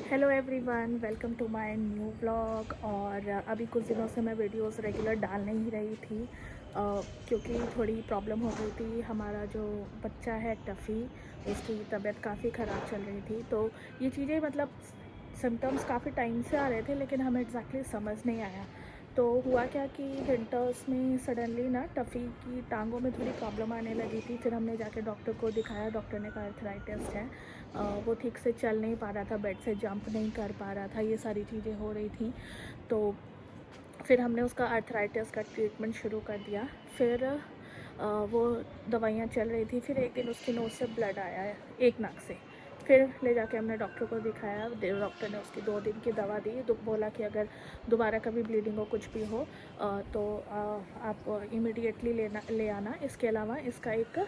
Hello everyone, welcome to my new vlog. और अभी कुछ दिनों से मैं वीडियोस रेगुलर डाल नहीं रही थी क्योंकि थोड़ी प्रॉब्लम हो गई थी। हमारा जो बच्चा है टफ़ी, उसकी तबीयत काफ़ी ख़राब चल रही थी। तो ये चीज़ें मतलब सिम्टम्स काफ़ी टाइम से आ रहे थे, लेकिन हमें एग्जैक्टली समझ नहीं आया। तो हुआ क्या कि विंटर्स में सडनली ना टफ़ी की टांगों में थोड़ी प्रॉब्लम आने लगी थी। फिर हमने जाके डॉक्टर को दिखाया। डॉक्टर ने कहा आर्थराइटिस है। वो ठीक से चल नहीं पा रहा था, बेड से जंप नहीं कर पा रहा था, ये सारी चीज़ें हो रही थी। तो फिर हमने उसका आर्थराइटिस का ट्रीटमेंट शुरू कर दिया। फिर वो दवाइयाँ चल रही थी। फिर एक दिन उसकी नोज़ से ब्लड आया है, एक नाक से। फिर ले जाके हमने डॉक्टर को दिखाया। डॉक्टर ने उसकी 2 दिन की दवा दी। तो बोला कि अगर दोबारा कभी ब्लीडिंग हो, कुछ भी हो तो आप इमीडिएटली ले आना। इसके अलावा इसका एक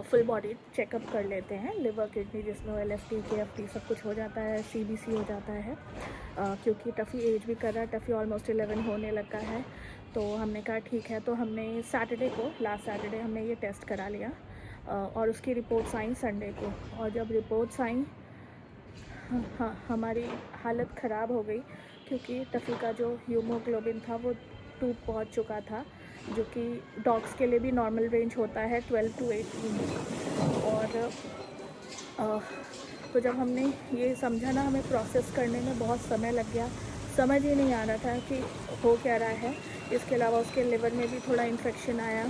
फुल बॉडी चेकअप कर लेते हैं, लिवर, किडनी, जिसमें LFT, KFT सब कुछ हो जाता है, CBC हो जाता है। क्योंकि टफ़ी एज भी कर रहा है, टफ़ी ऑलमोस्ट 11 होने लगा है। तो हमने कहा ठीक है। तो हमने सैटरडे को, लास्ट सैटरडे हमने ये टेस्ट करा लिया और उसकी रिपोर्ट्स आई संडे को। और जब रिपोर्ट्स आई, हाँ, हमारी हालत ख़राब हो गई क्योंकि टफ़ी का जो हीमोग्लोबिन था वो 2 पहुँच चुका था, जो कि डॉग्स के लिए भी नॉर्मल रेंज होता है 12 to 18। और तो जब हमने ये समझा ना, हमें प्रोसेस करने में बहुत समय लग गया। समझ ही नहीं आ रहा था कि हो क्या रहा है। इसके अलावा उसके लिवर में भी थोड़ा इन्फेक्शन आया।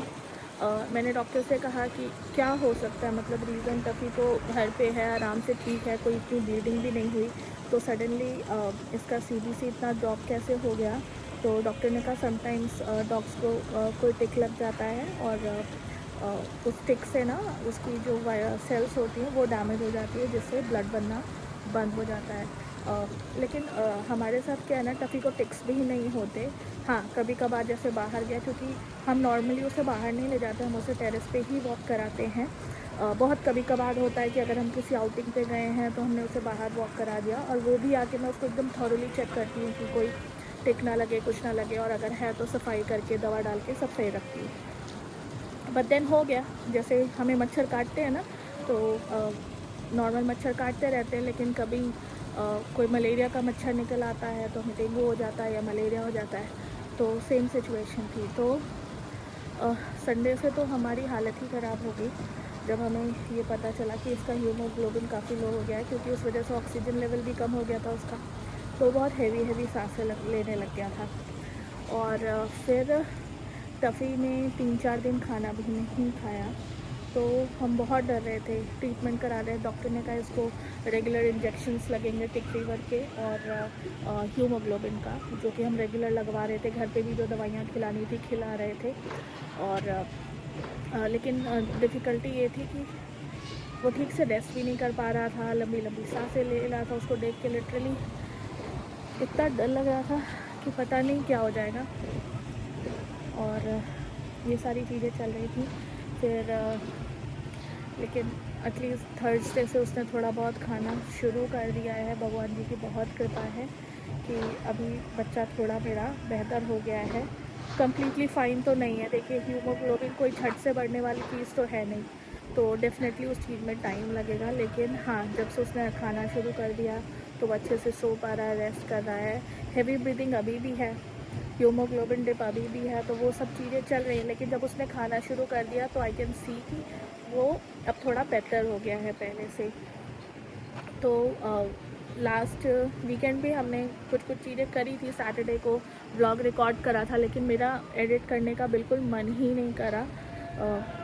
मैंने डॉक्टर से कहा कि क्या हो सकता है, मतलब रीज़न, टफ़ी तो घर पे है, आराम से ठीक है, कोई इतनी ब्लीडिंग भी नहीं हुई, तो सडनली इसका CBC इतना ड्रॉप कैसे हो गया। तो डॉक्टर ने कहा समटाइम्स डॉग्स को कोई टिक लग जाता है और उस टिक से ना उसकी जो सेल्स होती हैं वो डैमेज हो जाती है, जिससे ब्लड बनना बंद हो जाता है। लेकिन हमारे साथ क्या है ना, टफ़ी को टिक्स भी नहीं होते। हाँ, कभी कभार जैसे बाहर गया, क्योंकि हम नॉर्मली उसे बाहर नहीं ले जाते, हम उसे टेरेस पे ही वॉक कराते हैं। बहुत कभी कभार होता है कि अगर हम किसी आउटिंग पे गए हैं तो हमने उसे बाहर वॉक करा दिया, और वो भी आके मैं उसको एकदम थॉरोली चेक करती हूँ कि कोई टिक ना लगे, कुछ ना लगे, और अगर है तो सफाई करके दवा डाल के सब सही रखती हूँ। बट देन हो गया, जैसे हमें मच्छर काटते हैं ना, तो नॉर्मल मच्छर काटते रहते हैं, लेकिन कभी कोई मलेरिया का मच्छर निकल आता है तो हमें डेंगू हो जाता है या मलेरिया हो जाता है। तो सेम सिचुएशन थी। तो संडे से तो हमारी हालत ही ख़राब हो गई जब हमें ये पता चला कि इसका हीमोग्लोबिन काफ़ी लो हो गया है, क्योंकि उस वजह से ऑक्सीजन लेवल भी कम हो गया था उसका। तो बहुत हैवी सांसें लेने लग गया था। और फिर टफ़ी ने 3-4 दिन खाना भी नहीं खाया। तो हम बहुत डर रहे थे, ट्रीटमेंट करा रहे। डॉक्टर ने कहा इसको रेगुलर इंजेक्शन्स लगेंगे टिक फीवर के और हीमोग्लोबिन का, जो कि हम रेगुलर लगवा रहे थे। घर पे भी जो दवाइयाँ खिलानी थी खिला रहे थे। और लेकिन डिफ़िकल्टी ये थी कि वो ठीक से रेस्ट भी नहीं कर पा रहा था, लंबी लंबी सांसें ले रहा था। उसको देख के लिटरली इतना डर लग रहा था कि पता नहीं क्या हो जाएगा। और ये सारी चीज़ें चल रही थी। फिर लेकिन एटलीस्ट थर्सडे से उसने थोड़ा बहुत खाना शुरू कर दिया है। भगवान जी की बहुत कृपा है कि अभी बच्चा थोड़ा मेरा बेहतर हो गया है। कम्प्लीटली फ़ाइन तो नहीं है। देखिए, हीमोग्लोबिन कोई झट से बढ़ने वाली चीज़ तो है नहीं, तो डेफ़िनेटली उस चीज़ में टाइम लगेगा। लेकिन हाँ, जब से उसने खाना शुरू कर दिया तो वो अच्छे से सो पा रहा है, रेस्ट कर रहा है। हेवी ब्रीदिंग अभी भी है, हीमोग्लोबिन डिप अभी भी है, तो वो सब चीज़ें चल रही हैं। लेकिन जब उसने खाना शुरू कर दिया तो आई कैन सी कि वो अब थोड़ा बेटर हो गया है पहले से। तो लास्ट वीकेंड भी हमने कुछ चीज़ें करी थी। सैटरडे को व्लॉग रिकॉर्ड करा था, लेकिन मेरा एडिट करने का बिल्कुल मन ही नहीं करा।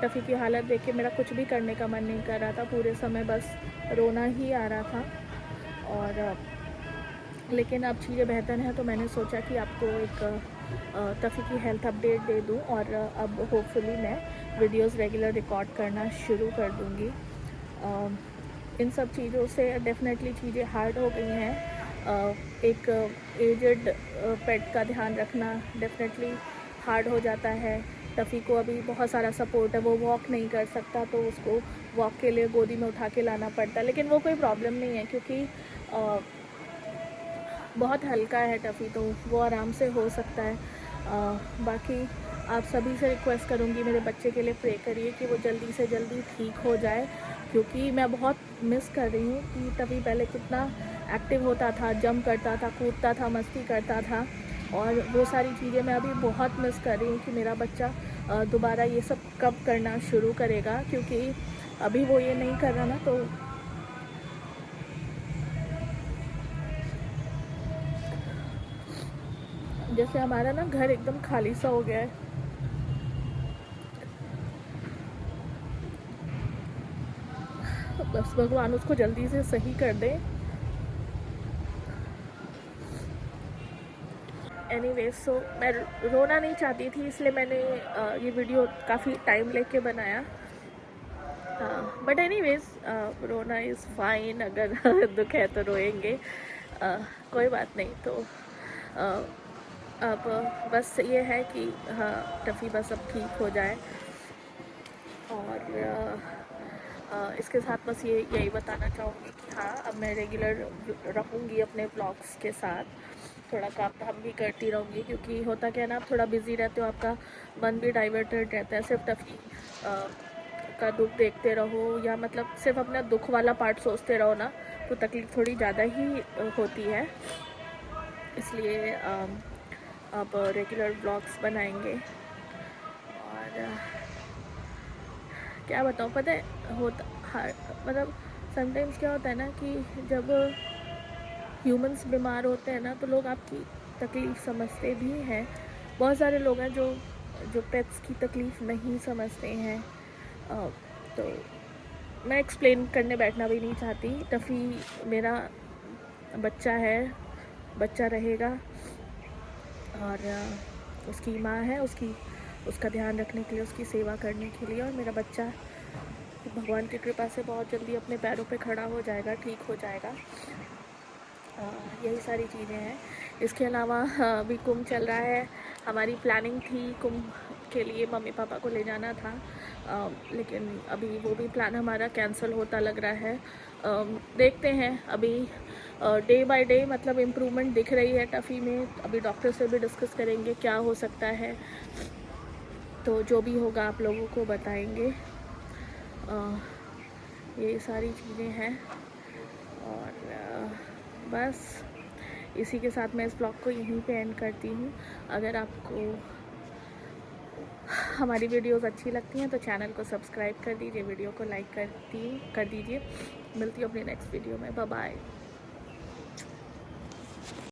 टफ़ी की हालत देख के मेरा कुछ भी करने का मन नहीं कर रहा था। पूरे समय बस रोना ही आ रहा था। और लेकिन अब चीज़ें बेहतर हैं, तो मैंने सोचा कि आपको एक टफ़ी की हेल्थ अपडेट दे दूं। और अब होपफुली मैं वीडियोस रेगुलर रिकॉर्ड करना शुरू कर दूंगी। इन सब चीज़ों से डेफ़िनेटली चीज़ें हार्ड हो गई हैं। एक एजड पेट का ध्यान रखना डेफ़िनेटली हार्ड हो जाता है। टफ़ी को अभी बहुत सारा सपोर्ट है, वो वॉक नहीं कर सकता, तो उसको वॉक के लिए गोदी में उठा के लाना पड़ता है। लेकिन वो कोई प्रॉब्लम नहीं है, क्योंकि बहुत हल्का है टफ़ी, तो वो आराम से हो सकता है। बाकी आप सभी से रिक्वेस्ट करूँगी, मेरे बच्चे के लिए प्रे करिए कि वो जल्दी से जल्दी ठीक हो जाए, क्योंकि मैं बहुत मिस कर रही हूँ कि टफ़ी पहले कितना एक्टिव होता था, जंप करता था, कूदता था, मस्ती करता था। और वो सारी चीज़ें मैं अभी बहुत मिस कर रही हूँ कि मेरा बच्चा दोबारा ये सब कब करना शुरू करेगा, क्योंकि अभी वो ये नहीं कर रहा ना, तो जैसे हमारा ना घर एकदम खाली सा हो गया है। बस भगवान उसको जल्दी से सही कर दे। एनीवेज, सो मैं रोना नहीं चाहती थी, इसलिए मैंने ये वीडियो काफ़ी टाइम लेके बनाया। बट एनीवेज, रोना इज़ फाइन, अगर दुख है तो रोएंगे, कोई बात नहीं। तो अब बस ये है कि हाँ, टफ़ी बस अब ठीक हो जाए। और इसके साथ बस यही बताना चाहूँगी कि हाँ, अब मैं रेगुलर रहूँगी अपने ब्लॉग्स के साथ, थोड़ा काम धाम भी करती रहूँगी, क्योंकि होता क्या है ना, आप थोड़ा बिजी रहते हो, आपका मन भी डाइवर्टेड रहता है। सिर्फ टफ़ी का दुख देखते रहो, या मतलब सिर्फ अपना दुख वाला पार्ट सोचते रहो ना, तो तकलीफ़ थोड़ी ज़्यादा ही होती है। इसलिए अब रेगुलर ब्लॉग्स बनाएंगे। और क्या बताऊँ, पता है होता मतलब समटाइम्स क्या होता है ना कि जब ह्यूमंस बीमार होते हैं ना, तो लोग आपकी तकलीफ़ समझते भी हैं। बहुत सारे लोग हैं जो पेट्स की तकलीफ़ नहीं समझते हैं। तो मैं एक्सप्लेन करने बैठना भी नहीं चाहती। टफ़ी मेरा बच्चा है, बच्चा रहेगा, और उसकी माँ है, उसका ध्यान रखने के लिए, उसकी सेवा करने के लिए। और मेरा बच्चा भगवान की कृपा से बहुत जल्दी अपने पैरों पे खड़ा हो जाएगा, ठीक हो जाएगा। यही सारी चीज़ें हैं। इसके अलावा अभी कुंभ चल रहा है, हमारी प्लानिंग थी कुंभ के लिए मम्मी पापा को ले जाना था, लेकिन अभी वो भी प्लान हमारा कैंसिल होता लग रहा है। देखते हैं अभी, डे बाय डे मतलब इम्प्रूवमेंट दिख रही है टफ़ी में। अभी डॉक्टर से भी डिस्कस करेंगे क्या हो सकता है, तो जो भी होगा आप लोगों को बताएंगे। ये सारी चीज़ें हैं। और बस इसी के साथ मैं इस ब्लॉग को यहीं पे एंड करती हूँ। अगर आपको हमारी वीडियोस अच्छी लगती हैं तो चैनल को सब्सक्राइब कर दीजिए, वीडियो को लाइक कर दीजिए। मिलती हूँ अपनी नेक्स्ट वीडियो में। Bye bye.